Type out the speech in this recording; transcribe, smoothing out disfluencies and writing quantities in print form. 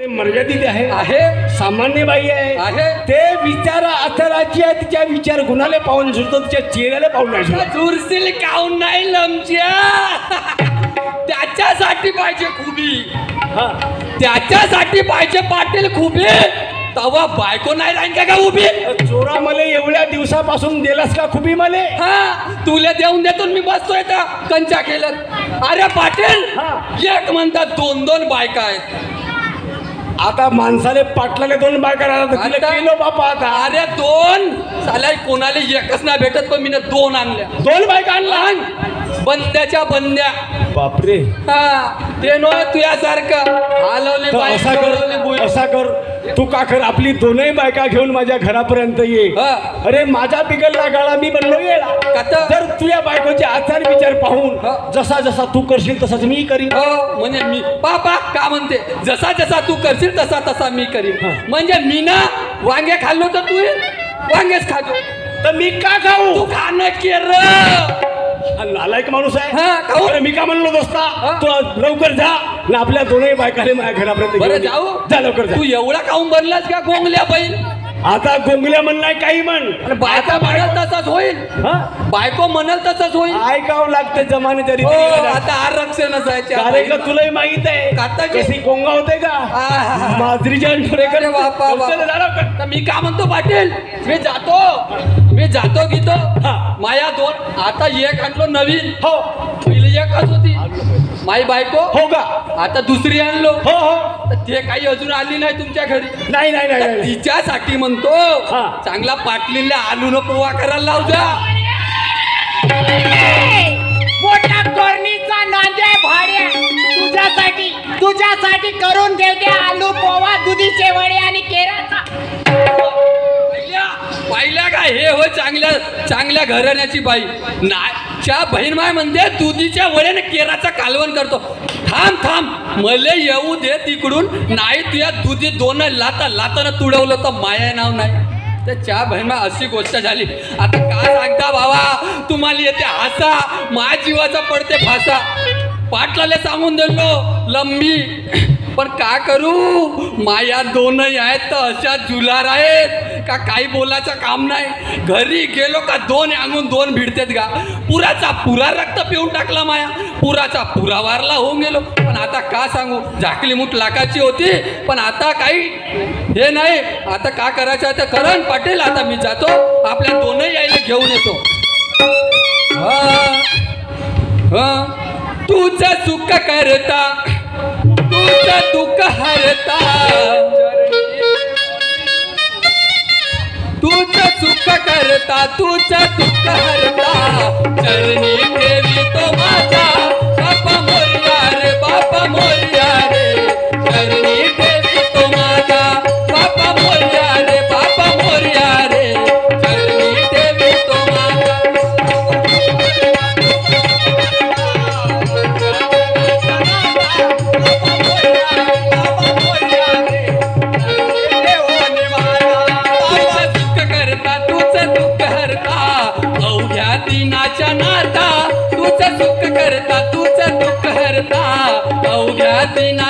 मर्यादित आहे आहे सामान्य बाई आहे ते विचार अथराची आहे तिच्या विचार गुणाले पाहून झुरतो तिच्या चेहऱ्याला पाहून नाही झुरसील काहून नाही लमच्या त्याच्यासाठी पाहिजे खुबी त्याच्यासाठी पाहिजे पाटील खुबी तवा बायको नाही राहीन का उभी चोरा मले एवढ्या दिवसापासून दिलास का खुबी मले तुला देऊन देतो मी बसतोय त्या कंचा केलं अरे पाटील एक म्हणतात दोन दोन बायका आहेत आता माणसाले पाटलाले दोन बायका राहतात केलो बापा आता अरे दोन साल्या कोणाला एकच नाही भेटत पण मी दोन आणल्या दोन बायका आणला बंद्याच्या बंद्या बापरे ते नो तुझ्यासारखं हलवले असा कर तू का कर आपली दोनही बायका घेऊन माझ्या घरापर्यंत ये अरे माझा बिघडला गाळा मी बनलो येला जर तुझ्या बायकोचे आचार विचार पाहून जसा जसा तू करशील तसाच मी करीन म्हणजे मी पापा का म्हणते जसा जसा तू करशील तसा तसा मी करीन म्हणजे मी ना वांगे खाल्लो तर तू वांगेच खातो तर मी का खाऊ तू खाणं केर नालायक माणूस आहे मी का म्हणलो दोस्ता तू लवकर जा ना आपल्या दोनही बायकाले माझ्या घरापर्यंत जाऊ जा लवकर जा तू एवढा खाऊन बनलास का गोंगल्या बैल आता गोंगल्या म्हणलाय काही म्हण बायका म्हणाल तसाच होईल बायको म्हणाल तसाच होईल ऐकावं लागतं जमाने तरी आता आरक्षणच आहे का तुलाही माहित आहे कशी गोंगा होते का माजरीच्या मी का म्हणतो पाटील मी जातो घेतो माया दोन आता एक आणलो नवीन हो पहिली एकच होती माई बायको हो का आता दुसरी आणलो हो हो ते काही अजून आली नाही तुमच्या घरी नाही नाही नाही तिच्यासाठी म्हणतो चांगला पाटलीला आलू न पोवा करायला लावू द्या मोठ्या कोरणीचा नांद्या भाड्या तुझ्यासाठी करून ठेवते आलू पोवा दुधीचे वडे आणि केराचा पाहिल्या का हे हो चांगल्या घराण्याची बाई नाच्या बहीण माय म्हणते दुधीच्या वड्याने केराचा कालवण करतो थांब मले येऊ दे तिकडून नाही तुझ्या दुधी दोन लातानं तुडवलं तर माया नाव नाही त्या बहीण अशी गोष्ट झाली आता काय सांगता बाबा तुम्हाला येते हसा माझ्या जीवाचा पडते फासा पाटलाले सांगून दिलो लंबी पण का करू माया दोनही आहेत तर अशा जुलार आहेत का काही बोलायचं काम नाही घरी गेलो का दोन अंगून दोन भिडतेत का पुराचा पुरा रक्त पिऊन टाकला माया पुराचा पुरा वारला होऊन गेलो पण आता का सांगू झाकली मूठ लाखाची होती पण आता काही हे नाही आता का करायचं आहे तर करण पाटील आता मी जातो आपल्या दोनही आईला घेऊन येतो तुझं सुख करता तुझं दुःख हरता तुझं सुख करता तुझं दुःख हरता चरणी ठेवी तो माझा बापा मोरया रे बापा मोरया रे चरणी ठेवी तो माझा बापा मोरया रे बापा मोरया रे चरणी ठेवी तो माझा दिनाच्या नाता तुझं सुख करता तुझं दुःख हरता अवघ्या दिना